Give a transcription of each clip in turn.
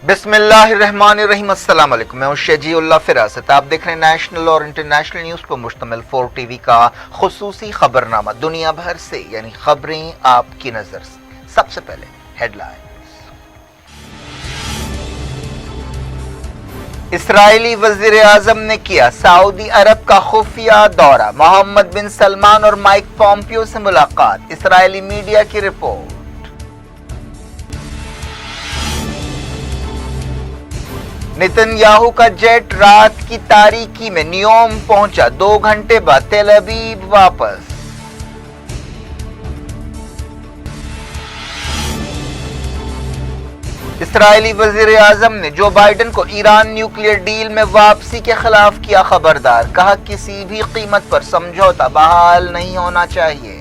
बिस्मिल्लाहिर्रहमानिर्रहीम। अस्सलाम वालेकुम। मैं हूं शजीउल्लाह फिरासत। आप देख रहे हैं नेशनल और इंटरनेशनल न्यूज़ पर मुश्तमिल 4 टीवी का खुसूसी खबरनामा। दुनिया भर से यानी खबरें आपकी नजर से। सबसे पहले हेडलाइंस। इसराइली वजीर आजम ने किया सऊदी अरब का खुफिया दौरा। मोहम्मद बिन सलमान और माइक पॉम्पियो से मुलाकात। इसराइली मीडिया की रिपोर्ट। नेतन्याहू का जेट रात की तारीकी में नियोम पहुंचा। 2 घंटे बाद तेल अवीव वापस। इसराइली वजीर आजम ने जो बाइडन को ईरान न्यूक्लियर डील में वापसी के खिलाफ किया खबरदार। कहा किसी भी कीमत पर समझौता बहाल नहीं होना चाहिए।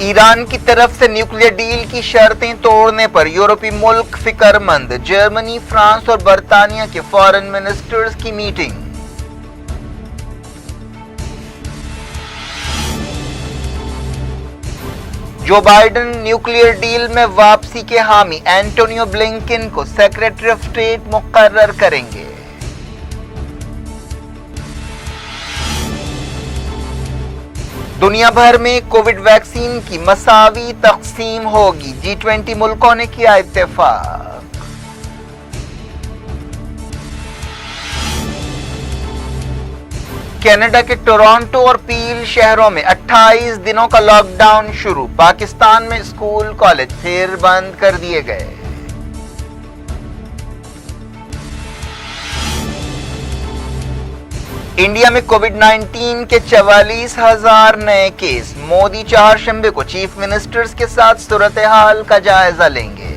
ईरान की तरफ से न्यूक्लियर डील की शर्तें तोड़ने पर यूरोपीय मुल्क फिक्रमंद। जर्मनी, फ्रांस और बर्तानिया के फॉरेन मिनिस्टर्स की मीटिंग। जो बाइडन न्यूक्लियर डील में वापसी के हामी। एंटोनियो ब्लिंकन को सेक्रेटरी ऑफ स्टेट मुकर्रर करेंगे। दुनिया भर में कोविड वैक्सीन की मसावी तकसीम होगी। G20 मुल्कों ने किया इत्तेफाक। कनाडा के टोरंटो और पील शहरों में 28 दिनों का लॉकडाउन शुरू। पाकिस्तान में स्कूल कॉलेज फिर बंद कर दिए गए। इंडिया में कोविड-19 के 44,000 नए केस। मोदी चारशंबे को चीफ मिनिस्टर्स के साथ सूरत हाल का जायजा लेंगे।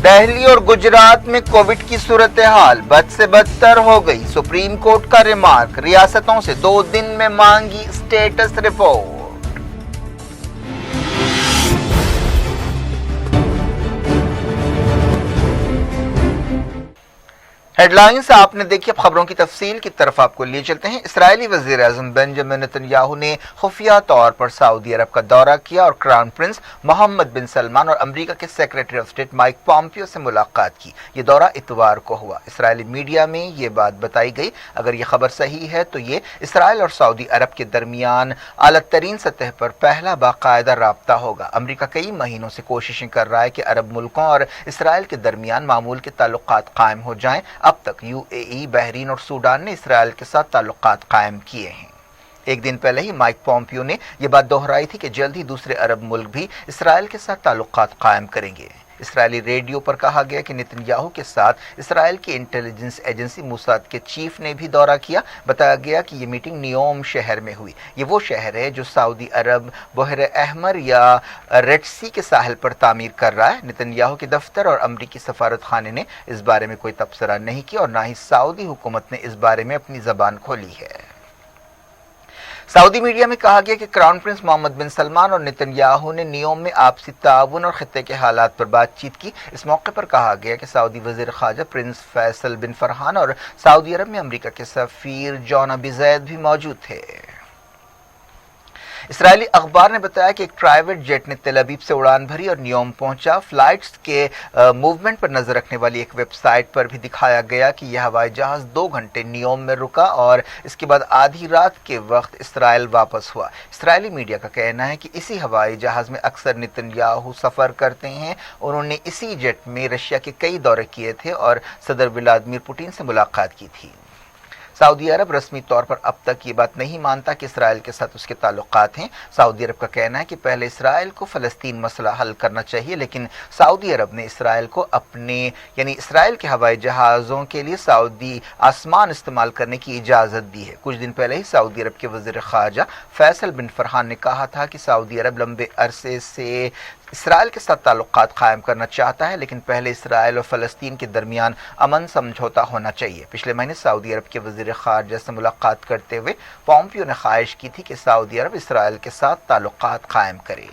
दिल्ली और गुजरात में कोविड की सूरत हाल बद से बदतर हो गई। सुप्रीम कोर्ट का रिमार्क। रियासतों से 2 दिन में मांगी स्टेटस रिपोर्ट। हेडलाइंस आपने देखी। अब खबरों की तफसील की तरफ आपको लिए चलते हैं। इसराइली वजीर आजम बेंजामिन नेतन्याहू ने खुफिया तौर पर सऊदी अरब का दौरा किया और क्राउन प्रिंस मोहम्मद बिन सलमान और अमेरिका के secretary of state Mike Pompeo से मुलाकात की। ये दौरा इतवार को हुआ। इसराइली मीडिया में ये बात बताई गई। अगर ये खबर सही है तो ये इसराइल और सऊदी अरब के दरमियान आला तरीन सतह पर पहला बाकायदा राब्ता होगा। अमेरिका कई महीनों से कोशिशें कर रहा है कि अरब मुल्कों और इसराइल के दरमियान मामूल के ताल्लुकात कायम हो जाएं। अब तक यूएई, बहरीन और सूडान ने इसराइल के साथ ताल्लुकात कायम किए हैं। एक दिन पहले ही माइक पॉम्पियो ने यह बात दोहराई थी कि जल्द ही दूसरे अरब मुल्क भी इसराइल के साथ ताल्लुकात कायम करेंगे। इसराइली रेडियो पर कहा गया कि नेतन्याहू के साथ इसराइल की इंटेलिजेंस एजेंसी मोसाद के चीफ ने भी दौरा किया। बताया गया कि ये मीटिंग नियोम शहर में हुई। ये वो शहर है जो सऊदी अरब बहर अहमर या रेड सी के साहिल पर तामीर कर रहा है। नेतन्याहू के दफ्तर और अमरीकी सफारत खाने ने इस बारे में कोई तबसरा नहीं किया और ना ही सऊदी हुकूमत ने इस बारे में अपनी जबान खोली है। सऊदी मीडिया में कहा गया कि क्राउन प्रिंस मोहम्मद बिन सलमान और नेतन्याहू ने नियोम में आपसी ताउन और खित्ते के हालात पर बातचीत की। इस मौके पर कहा गया कि सऊदी वजीर खारजा प्रिंस फैसल बिन फरहान और सऊदी अरब में अमेरिका के सफीर जॉन अबी ज़ैद भी मौजूद थे। इसराइली अखबार ने बताया कि एक प्राइवेट जेट ने तेल अवीव से उड़ान भरी और नियोम पहुंचा। फ्लाइट्स के मूवमेंट पर नजर रखने वाली एक वेबसाइट पर भी दिखाया गया कि यह हवाई जहाज 2 घंटे नियोम में रुका और इसके बाद आधी रात के वक्त इसराइल वापस हुआ। इसराइली मीडिया का कहना है कि इसी हवाई जहाज में अक्सर नेतन्याहू सफर करते हैं। उन्होंने इसी जेट में रशिया के कई दौरे किए थे और सदर व्लादिमीर पुतिन से मुलाकात की थी। सऊदी अरब रस्मी तौर पर अब तक ये बात नहीं मानता कि इसराइल के साथ उसके ताल्लुकात हैं। सऊदी अरब का कहना है कि पहले इसराइल को फ़लस्तीन मसला हल करना चाहिए, लेकिन सऊदी अरब ने इसराइल को अपने यानी इसराइल के हवाई जहाज़ों के लिए सऊदी आसमान इस्तेमाल करने की इजाज़त दी है। कुछ दिन पहले ही सऊदी अरब के वज़ीर ख़ारजा फैसल बिन फरहान ने कहा था कि सऊदी अरब लंबे अरसे से इसराइल के साथ ताल्लुकात कायम करना चाहता है, लेकिन पहले इसराइल और फ़लस्तीन के दरमियान अमन समझौता होना चाहिए। पिछले महीने सऊदी अरब के वज़ीर ख़ारजा से मुलाकात करते हुए पॉम्पियो ने ख्वाहिश की थी कि सऊदी अरब इसराइल के साथ ताल्लुकात कायम करे।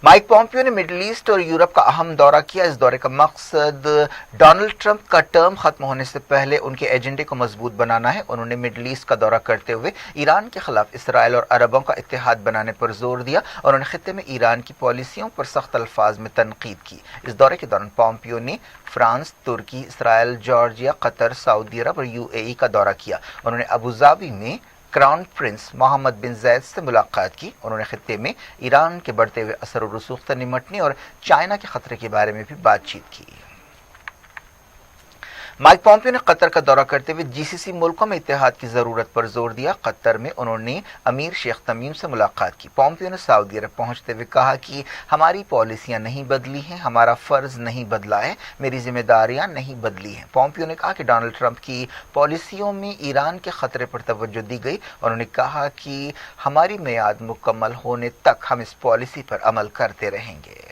माइक पॉम्पियो ने मिडिल ईस्ट और यूरोप का अहम दौरा किया। इस दौरे का मकसद डोनाल्ड ट्रंप का टर्म खत्म होने से पहले उनके एजेंडे को मजबूत बनाना है। उन्होंने मिडिल ईस्ट का दौरा करते हुए ईरान के खिलाफ इसराइल और अरबों का इत्तेहाद बनाने पर जोर दिया। उन्होंने खित्ते में ईरान की पॉलिसियों पर सख्त अल्फाज में तनकीद की। इस दौरे के दौरान पॉम्पियो ने फ्रांस, तुर्की, इसराइल, जॉर्जिया, कतर, सऊदी अरब और यूएई का दौरा किया। उन्होंने अबूधाबी में क्राउन प्रिंस मोहम्मद बिन जैद से मुलाकात की। उन्होंने खित्ते में ईरान के बढ़ते हुए असर और रसूख से निपटने और चाइना के खतरे के बारे में भी बातचीत की। माइक पॉम्पियो ने कतर का दौरा करते हुए जीसीसी मुल्कों में इत्तेहाद की जरूरत पर जोर दिया। कतर में उन्होंने अमीर शेख तमीम से मुलाकात की। पॉम्पियो ने सऊदी अरब पहुंचते हुए कहा कि हमारी पॉलिसियां नहीं बदली हैं, हमारा फर्ज नहीं बदला है, मेरी जिम्मेदारियां नहीं बदली हैं। पॉम्पियो ने कहा कि डोनाल्ड ट्रंप की पॉलिसियों में ईरान के खतरे पर तवज्जो दी गई। उन्होंने कहा कि हमारी मियाद मुकम्मल होने तक हम इस पॉलिसी पर अमल करते रहेंगे।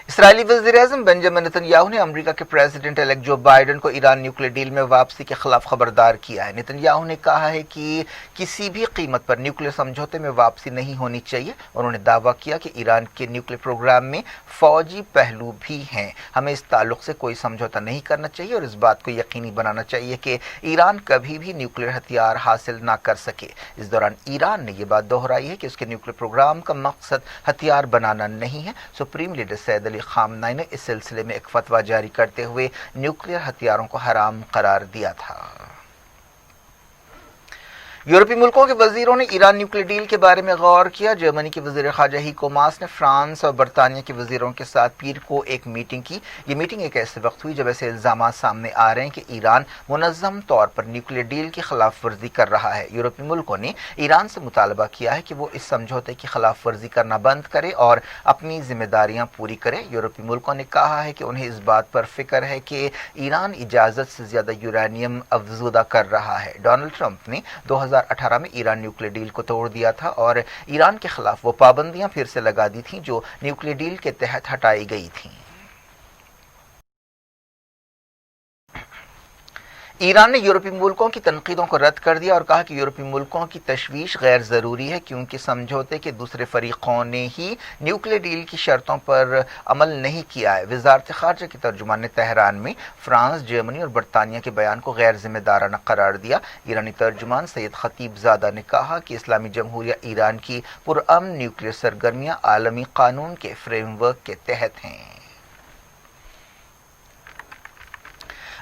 इसराइली वज़ीर-ए-आज़म बेंजामिन नेतन्याहू ने अमेरिका के प्रेसिडेंट इलेक्ट जो बाइडेन को ईरान न्यूक्लियर डील में वापसी के खिलाफ खबरदार किया है। नेतन्याहू ने कहा है कि किसी भी कीमत पर न्यूक्लियर समझौते में वापसी नहीं होनी चाहिए। उन्होंने दावा किया कि ईरान के न्यूक्लियर प्रोग्राम में फौजी पहलू भी हैं। हमें इस ताल्लुक से कोई समझौता नहीं करना चाहिए और इस बात को यकीनी बनाना चाहिए कि ईरान कभी भी न्यूक्लियर हथियार हासिल ना कर सके। इस दौरान ईरान ने यह बात दोहराई है कि उसके न्यूक्लियर प्रोग्राम का मकसद हथियार बनाना नहीं है। Supreme leader Syed Ali Khamenei ने इस सिलसिले में एक फतवा जारी करते हुए न्यूक्लियर हथियारों को हराम करार दिया था। यूरोपीय मुल्कों के वजीरों ने ईरान न्यूक्लियर डील के बारे में गौर किया। जर्मनी के वजीर खारजा हीको मास ने फ्रांस और बरतानिया के वजीरों के साथ पीर को एक मीटिंग की। ये मीटिंग एक ऐसे वक्त हुई जब ऐसे इल्जाम सामने आ रहे हैं कि ईरान मुनज़्ज़म तौर पर न्यूक्लियर डील की खिलाफ वर्जी कर रहा है। यूरोपीय मुल्कों ने ईरान से मुतालबा किया है कि वो इस समझौते की खिलाफ वर्जी करना बंद करे और अपनी जिम्मेदारियां पूरी करे। यूरोपीय मुल्कों ने कहा है कि उन्हें इस बात पर फिक्र है कि ईरान इजाज़त से ज़्यादा यूरेनियम अफज़ूदा कर रहा है। डोनाल्ड ट्रंप ने 2018 में ईरान न्यूक्लियर डील को तोड़ दिया था और ईरान के खिलाफ वो पाबंदियां फिर से लगा दी थीं जो न्यूक्लियर डील के तहत हटाई गई थीं। ईरान ने यूरोपीय मुल्कों की तनकीदों को रद्द कर दिया और कहा कि यूरोपीय मुल्कों की तशवीश गैर ज़रूरी है क्योंकि समझौते के दूसरे फरीकों ने ही न्यूक्लियर डील की शर्तों पर अमल नहीं किया है। वज़ारत ख़ारजा के तर्जुमान ने तेहरान में फ्रांस, जर्मनी और बरतानिया के बयान को गैर जिम्मेदाराना करार दिया। ईरानी तर्जुमान सैयद खतीबजादा ने कहा कि इस्लामी जमहूरिया ईरान की पुरअमन न्यूक्लियर सरगर्मियाँ आलमी कानून के फ्रेमवर्क के तहत हैं।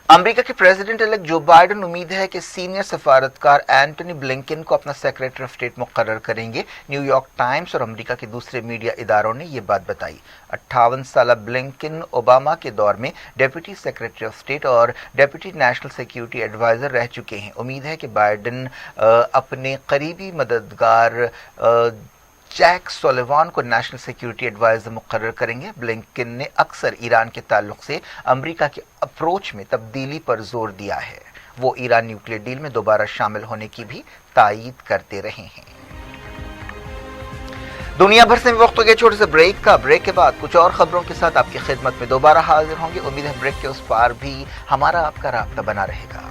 अमेरिका के प्रेसिडेंट इलेक्ट जो बाइडेन उम्मीद है कि सीनियर सफारतकार एंटनी ब्लिंकन को अपना सेक्रेटरी ऑफ स्टेट मुकर्रर करेंगे। न्यूयॉर्क टाइम्स और अमेरिका के दूसरे मीडिया इदारों ने यह बात बताई। 58 साल ब्लिंकन ओबामा के दौर में डेप्यूटी सेक्रेटरी ऑफ स्टेट और डेप्यूटी नेशनल सिक्योरिटी एडवाइजर रह चुके हैं। उम्मीद है कि बाइडेन अपने करीबी मददगार जैक सोलिवान को नेशनल सिक्योरिटी एडवाइजर मुकर्रर करेंगे। ब्लिंकन ने अक्सर ईरान के ताल्लुक से अमेरिका के अप्रोच में तब्दीली पर जोर दिया है। वो ईरान न्यूक्लियर डील में दोबारा शामिल होने की भी तायीद करते रहे हैं। दुनिया भर से वक्त हो गया छोटे से ब्रेक का। ब्रेक के बाद कुछ और खबरों के साथ आपकी खिदमत में दोबारा हाजिर होंगे। उम्मीद है ब्रेक के उस पार भी हमारा आपका राब्ता बना रहेगा।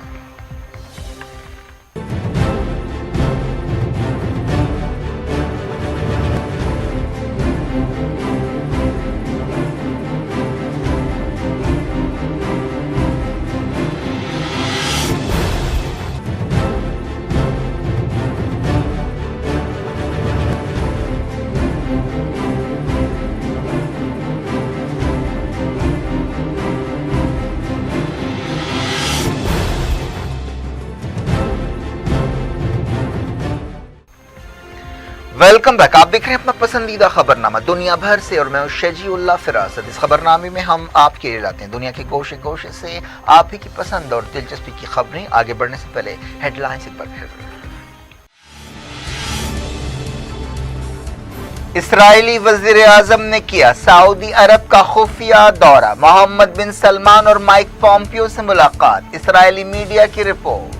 Welcome back. आप देख रहे हैं अपना पसंदीदा खबरनामा दुनिया भर से और मैं हूं शजीउल्लाह फिरासत। इस खबरनामे में हम आपके लिए लाते हैं दुनिया के कोशे कोशे से आप ही की पसंद और दिलचस्पी की खबरें। आगे बढ़ने से पहले हेडलाइंस एक बार फिर। इसराइली वज़ीर-ए-आज़म ने किया सऊदी अरब का खुफिया दौरा। मोहम्मद बिन सलमान और माइक पॉम्पियो से मुलाकात। इसराइली मीडिया की रिपोर्ट।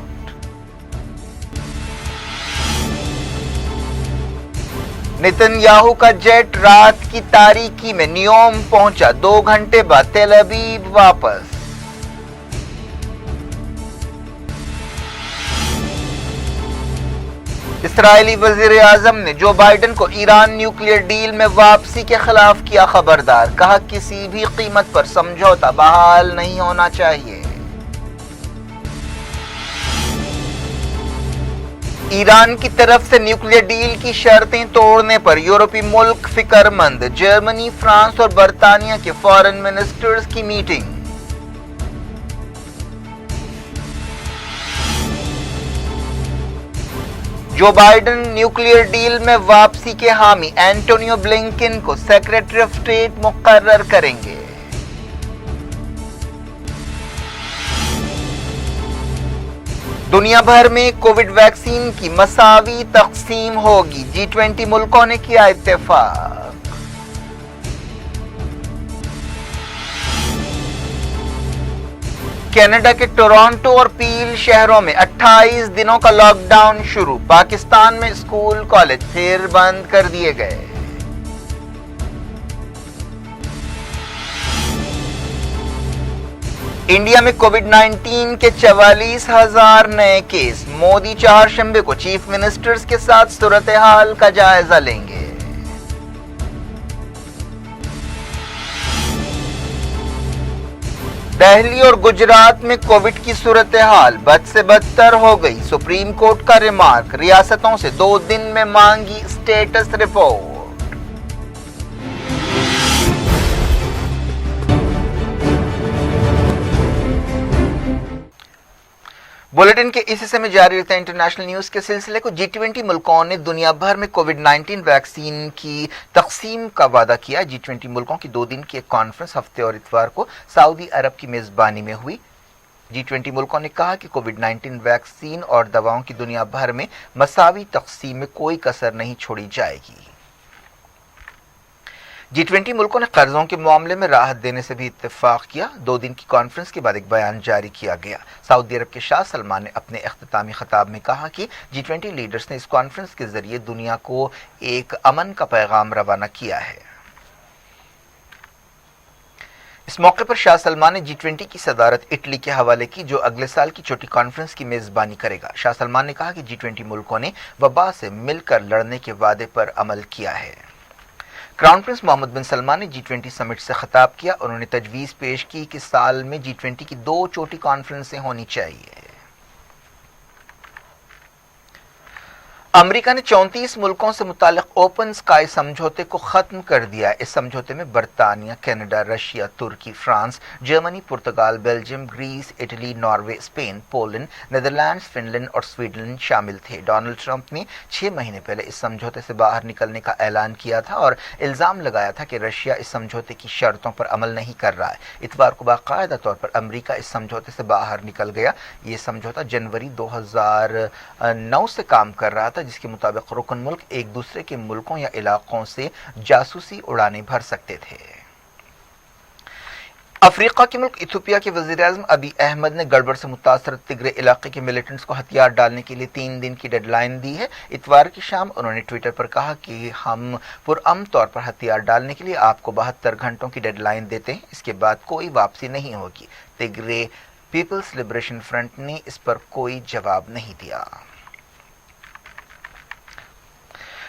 नेतन्याहू का जेट रात की तारीकी में नियोम पहुंचा। 2 घंटे बाद तेल अवीव वापस। اسرائیلی وزیر اعظم نے جو بائیڈن کو ایران نیوکلیئر ڈیل میں واپسی کے خلاف کیا خبردار، کہا کسی بھی قیمت پر سمجھوتا بحال نہیں ہونا چاہیے۔ ایران کی طرف سے نیوکلیئر ڈیل کی شرطیں توڑنے پر یورپی ملک فکر مند، جرمنی، فرانس اور برطانیہ کے فارن منسٹرز کی meeting. Joe Biden nuclear deal میں واپسی کے حامی، اینٹونیو بلنکن کو سیکریٹری آف اسٹیٹ مقرر کریں گے۔ دنیا بھر میں کووڈ ویکسین کی مساوی تقسیم ہوگی، G20 ملکوں نے کیا اتفاق۔ کینیڈا کے ٹورانٹو اور پیل شہروں میں 28 دنوں کا لاک ڈاؤن شروع، پاکستان میں اسکول کالج پھر بند کر دیے گئے۔ انڈیا میں کووڈ 19 کے 44,000 نئے کیس، مودی چہارشنبے کو چیف منسٹرز کے ساتھ صورتحال کا جائزہ لیں گے۔ دہلی اور گجرات میں کووڈ کی صورتحال بد سے بدتر ہو گئی، سپریم کورٹ کا ریمارک، ریاستوں سے 2 دن میں مانگی اسٹیٹس رپورٹ۔ بلیٹن کے اس حصے میں جاری رہتے ہیں انٹرنیشنل نیوز کے سلسلے کو۔ G20 ملکوں نے دنیا بھر میں کووڈ 19 ویکسین کی تقسیم کا وعدہ کیا۔ G20 ملکوں کی 2 دن کی ایک کانفرنس ہفتے اور اتوار کو سعودی عرب کی میزبانی میں ہوئی۔ G20 ملکوں نے کہا کہ کووڈ 19 ویکسین اور دواؤں کی دنیا بھر میں مساوی تقسیم میں کوئی کسر نہیں چھوڑی جائے گی۔ G20 ملکوں نے قرضوں کے معاملے میں راحت دینے سے بھی اتفاق کیا۔ 2 دن کی کانفرنس کے بعد ایک بیان جاری کیا گیا۔ سعودی عرب کے شاہ سلمان نے اپنے اختتامی خطاب میں کہا کہ G20 لیڈرز نے اس کانفرنس کے ذریعے دنیا کو ایک امن کا پیغام روانہ کیا ہے۔ اس موقع پر شاہ سلمان نے G20 کی صدارت اٹلی کے حوالے کی، جو اگلے سال کی چھوٹی کانفرنس کی میزبانی کرے گا۔ شاہ سلمان نے کہا کہ G20 ملکوں نے وبا سے مل کر لڑنے کے وعدے پر عمل کیا ہے۔ کراؤن پرنس محمد بن سلمان نے G20 سمٹ سے خطاب کیا۔ انہوں نے تجویز پیش کی کہ سال میں G20 کی 2 چھوٹی کانفرنسیں ہونی چاہیے۔ امریکہ نے 34 ملکوں سے متعلق اوپن اسکائی سمجھوتے کو ختم کر دیا۔ اس سمجھوتے میں برطانیہ، کینیڈا، رشیا، ترکی، France, Germany, Portugal, Belgium, Greece, Italy, Norway, Spain, Poland, Netherlands, Finland اور سویڈن شامل تھے۔ ڈونلڈ ٹرمپ نے 6 مہینے پہلے اس سمجھوتے سے باہر نکلنے کا اعلان کیا تھا اور الزام لگایا تھا کہ رشیا اس سمجھوتے کی شرطوں پر عمل نہیں کر رہا ہے۔ اتوار کو باقاعدہ طور پر امریکہ اس سمجھوتے سے باہر نکل گیا۔ یہ سمجھوتا جنوری 2009 سے کام کر رہا تھا، جس کے مطابق رکن ملک ایک دوسرے کے ملکوں یا علاقوں سے جاسوسی اڑانے بھر سکتے تھے۔ افریقہ کے ملک ایتھوپیا کے وزیر اعظم ابی احمد نے گڑبڑ سے متاثر تگرے علاقے کے ملیٹنٹس کو ہتھیار ڈالنے کے لیے 3 دن کی ڈیڈ لائن دی ہے۔ اتوار کی شام انہوں نے ٹویٹر پر کہا کہ ہم پرامن طور پر ہتھیار ڈالنے کے لیے آپ کو 72 گھنٹوں کی ڈیڈ لائن دیتے ہیں، اس کے بعد کوئی واپسی نہیں ہوگی۔ تگرے پیپلز لبریشن فرنٹ نے اس پر کوئی جواب نہیں دیا۔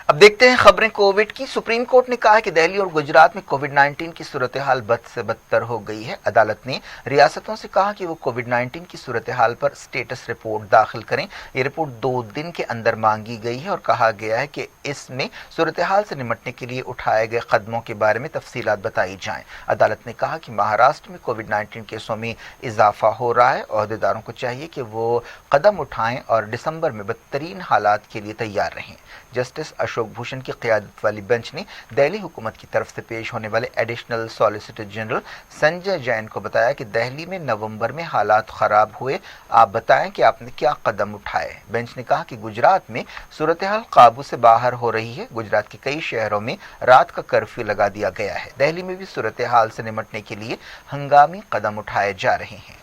اب دیکھتے ہیں خبریں کووڈ کی۔ سپریم کورٹ نے کہا کہ دہلی اور گجرات میں کووڈ 19 کی صورتحال بد سے بدتر ہو گئی ہے۔ عدالت نے ریاستوں سے کہا کہ وہ کووڈ 19 کی صورتحال پر اسٹیٹس رپورٹ داخل کریں۔ یہ رپورٹ 2 دن کے اندر مانگی گئی ہے اور کہا گیا ہے کہ اس میں صورتحال سے نمٹنے کے لیے اٹھائے گئے قدموں کے بارے میں تفصیلات بتائی جائیں۔ عدالت نے کہا کہ مہاراشٹر میں کووڈ 19 کیسوں میں اضافہ ہو رہا ہے، عہدیداروں کو چاہیے کہ وہ قدم اٹھائیں اور دسمبر میں بدترین حالات کے لیے تیار رہیں۔ جسٹس اشوک بھوشن کی قیادت والی بینچ نے دہلی حکومت کی طرف سے پیش ہونے والے additional solicitor general Sanjay Jain کو بتایا کہ دہلی میں نومبر میں حالات خراب ہوئے، آپ بتائیں کہ آپ نے کیا قدم اٹھائے۔ بینچ نے کہا کہ گجرات میں صورتحال قابو سے باہر ہو رہی ہے۔ گجرات کے کئی شہروں میں رات کا کرفیو لگا دیا گیا ہے۔ دہلی میں بھی صورتحال سے نمٹنے کے لیے ہنگامی قدم اٹھائے جا رہے ہیں۔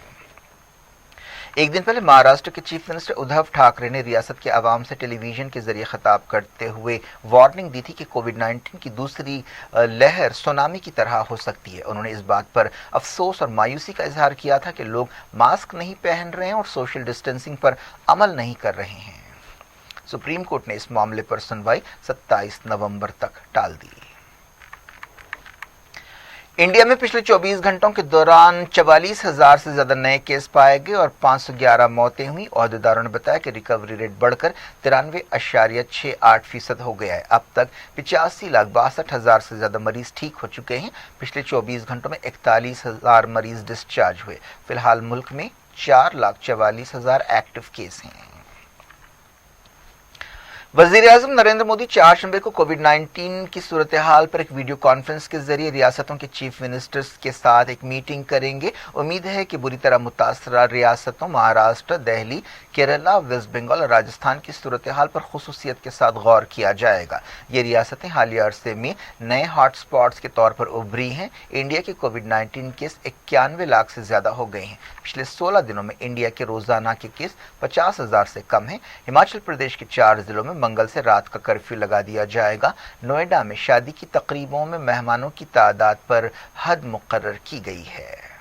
ایک دن پہلے مہاراشٹر کے چیف منسٹر ادھو ٹھاکرے نے ریاست کے عوام سے ٹیلی ویژن کے ذریعے خطاب کرتے ہوئے وارننگ دی تھی کہ کووڈ 19 کی دوسری لہر سونامی کی طرح ہو سکتی ہے۔ انہوں نے اس بات پر افسوس اور مایوسی کا اظہار کیا تھا کہ لوگ ماسک نہیں پہن رہے ہیں اور سوشل ڈسٹینسنگ پر عمل نہیں کر رہے ہیں۔ सुप्रीम कोर्ट ने इस मामले पर सुनवाई 27 नवंबर तक टाल दी। इंडिया में पिछले 24 घंटों के दौरान 44,000 से ज्यादा नए केस पाए गए और 511 मौतें हुई। ओहदेदारों ने बताया कि रिकवरी रेट बढ़कर 93.68% हो गया है। अब तक 85,62,000 से ज्यादा मरीज ठीक हो चुके हैं। पिछले 24 घंटों में 41,000 मरीज डिस्चार्ज हुए। फिलहाल मुल्क में 4,44,000 एक्टिव केस हैं। वज़ीर-ए-आज़म नरेंद्र मोदी 4 जनवरी को कोविड-19 की सूरत हाल पर एक वीडियो कॉन्फ्रेंस के जरिए रियासतों के चीफ मिनिस्टर्स के साथ एक मीटिंग करेंगे। उम्मीद है कि बुरी तरह मुतासरा रियासतों महाराष्ट्र, दिल्ली, केरला, वेस्ट बंगाल और राजस्थान की सूरत हाल पर खुसूसियत के साथ गौर किया जाएगा। ये रियासतें हालिया अरसे में नए हॉट स्पॉट्स के तौर पर उभरी हैं। इंडिया के कोविड-19 केस 91 लाख से ज्यादा हो गए हैं। पिछले 16 दिनों में इंडिया के रोजाना के केस 50,000 से कम हैं। हिमाचल प्रदेश के 4 जिलों में मंगल से रात का कर्फ्यू लगा दिया जाएगा। नोएडा में शादी की तकरीबों में मेहमानों की तादाद पर हद मुकर्रर की गई है।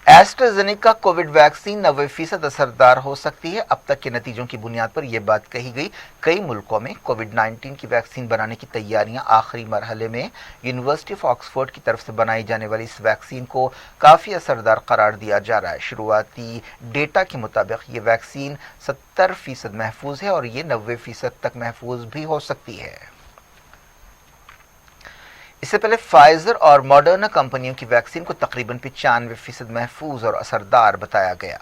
एस्ट्राजेनेका कोविड वैक्सीन 90% असरदार हो सकती है। अब तक के नतीजों की बुनियाद पर यह बात कही गई। कई मुल्कों में कोविड-19 की वैक्सीन बनाने की तैयारियां आखिरी मरहले में। यूनिवर्सिटी ऑफ ऑक्सफोर्ड की तरफ से बनाई जाने वाली इस वैक्सीन को काफी असरदार करार दिया जा रहा है। शुरुआती डेटा के मुताबिक ये वैक्सीन 70% महफूज है और ये 90% तक महफूज भी हो सकती है। इससे पहले फाइजर और मॉडर्ना कंपनियों की वैक्सीन को तकरीबन 95% महफूज और असरदार बताया गया।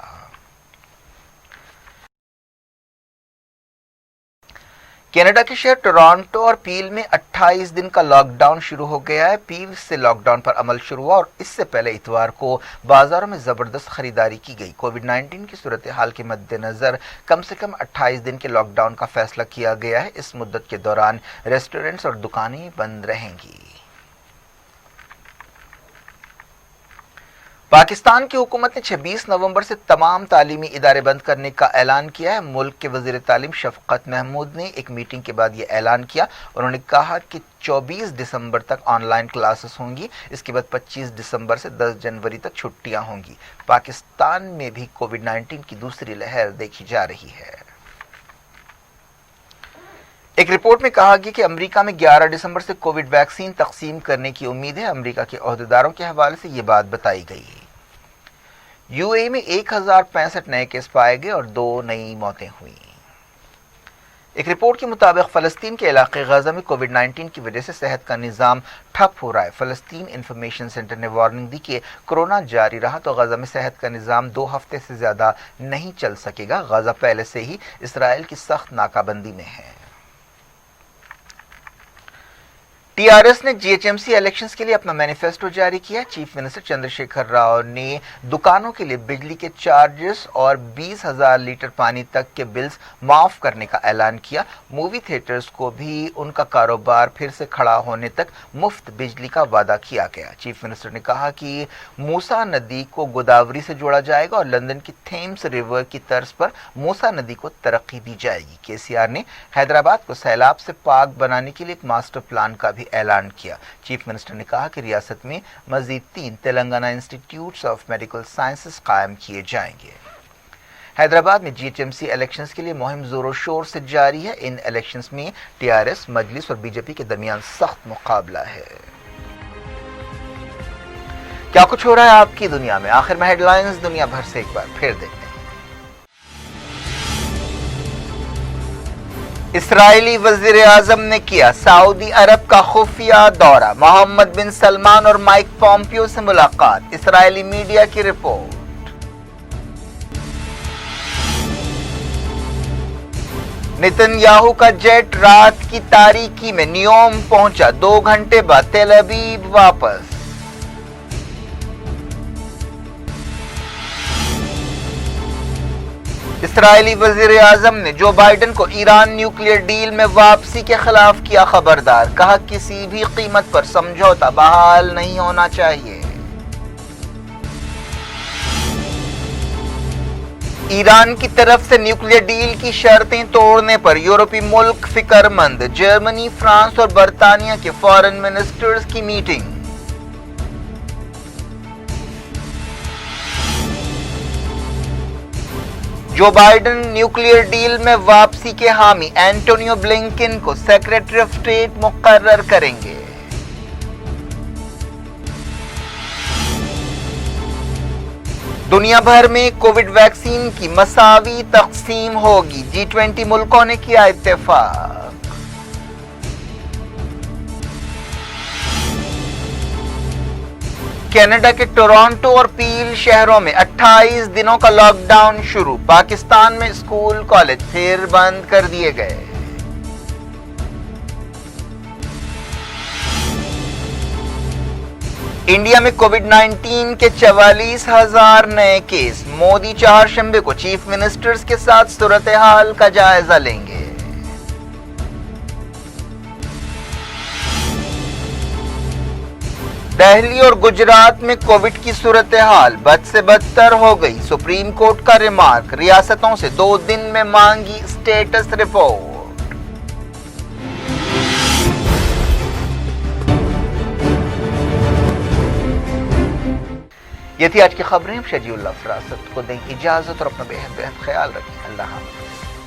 कनाडा के शहर टोरंटो और पील में 28 दिन का लॉकडाउन शुरू हो गया है। पील से लॉकडाउन पर अमल शुरू हुआ और इससे पहले इतवार को बाजारों में जबरदस्त खरीदारी की गई। कोविड-19 की सूरत हाल के मद्देनजर कम से कम 28 दिन के लॉकडाउन का फैसला किया गया है। इस मुद्दत के दौरान रेस्टोरेंट्स और दुकानें बंद रहेंगी। पाकिस्तान की हुकूमत ने 26 नवंबर से तमाम तालीमी इदारे बंद करने का ऐलान किया है। मुल्क के वजीर तालीम शफकत महमूद ने एक मीटिंग के बाद यह ऐलान किया। उन्होंने कहा कि 24 दिसंबर तक ऑनलाइन क्लासेस होंगी। इसके बाद 25 दिसंबर से 10 जनवरी तक छुट्टियां होंगी। पाकिस्तान में भी कोविड-19 की दूसरी लहर देखी जा रही है। एक रिपोर्ट में कहा गया कि अमेरिका में 11 दिसंबर से कोविड वैक्सीन तकसीम करने की उम्मीद है। अमेरिका के ओहदेदारों के हवाले से ये बात बताई गई है। यूएई में 1065 नए केस पाए गए और 2 नई मौतें हुई। एक रिपोर्ट के मुताबिक फलस्तीन के इलाके गजा में कोविड-19 की वजह से सेहत का निज़ाम ठप हो रहा है। फलस्तीन इंफॉर्मेशन सेंटर ने वार्निंग दी कि कोरोना जारी रहा तो गजा में सेहत का निज़ाम 2 हफ्ते से ज्यादा नहीं चल सकेगा। गजा पहले से ही इसराइल की सख्त नाकाबंदी में है। टीआरएस ने जीएचएमसी इलेक्शंस के लिए अपना मैनिफेस्टो जारी किया। चीफ मिनिस्टर चंद्रशेखर राव ने दुकानों के लिए बिजली के चार्जेस और 20,000 लीटर पानी तक के बिल्स माफ करने का ऐलान किया। मूवी थिएटर्स को भी उनका कारोबार फिर से खड़ा होने तक मुफ्त बिजली का वादा किया गया। चीफ मिनिस्टर ने कहा कि मूसा नदी को गोदावरी से जोड़ा जाएगा और लंदन की थेम्स रिवर की तर्ज पर मूसा नदी को तरक्की दी जाएगी। केसीआर ने हैदराबाद को सैलाब से पाक बनाने के लिए एक मास्टर प्लान का भी ऐलान किया। चीफ मिनिस्टर ने कहा कि रियासत में मजीद 3 Telangana institutes of medical sciences कायम किए जाएंगे। हैदराबाद में जीएचएमसी इलेक्शंस के लिए मुहिम जोरों शोर से जारी है। इन इलेक्शंस में टीआरएस, मजलिस और बीजेपी के दरमियान सख्त मुकाबला है। क्या कुछ हो रहा है आपकी दुनिया में? आखिर में हेडलाइंस दुनिया भर से एक बार फिर देखते हैं। इसराइली वज़ीर-ए-आज़म ने किया सऊदी अरब का खुफिया दौरा। मोहम्मद बिन सलमान और माइक पॉम्पियो से मुलाकात। इसराइली मीडिया की रिपोर्ट। नेतन्याहू का जेट रात की तारीकी में नियोम पहुंचा। 2 घंटे बाद तेल अवीव वापस। इसराइली वज़ीर-ए-आज़म ने जो बाइडेन को ईरान न्यूक्लियर डील में वापसी के खिलाफ किया खबरदार। कहा किसी भी कीमत पर समझौता बहाल नहीं होना चाहिए। ईरान की तरफ से न्यूक्लियर डील की शर्तें तोड़ने पर यूरोपीय मुल्क फिक्रमंद। जर्मनी, फ्रांस और बर्तानिया के फॉरेन मिनिस्टर्स की meeting. Joe Biden nuclear deal में वापसी के हामी, एंटोनियो ब्लिंकन को सेक्रेटरी ऑफ स्टेट मुकर्रर करेंगे। दुनिया भर में कोविड वैक्सीन की मसावी तकसीम होगी, G20 मुल्कों ने किया इत्तेफाक। कनाडा के टोरंटो और पील शहरों में 28 दिनों का लॉकडाउन शुरू, पाकिस्तान में स्कूल कॉलेज फिर बंद कर दिए गए। इंडिया में कोविड-19 के 44,000 नए केस, मोदी चारशंबे को चीफ मिनिस्टर्स के साथ सूरत हाल का जायजा लेंगे। दिल्ली और गुजरात में कोविड की सूरत हाल बद से बदतर हो गई, सुप्रीम कोर्ट का रिमार्क, रियासतों से 2 दिन में मांगी स्टेटस रिपोर्ट। ये थी आज की खबरें। शजीउल्लाह फरासत को दें इजाजत और अपना बेहद ख्याल रखें। अल्लाह हाफ़िज़।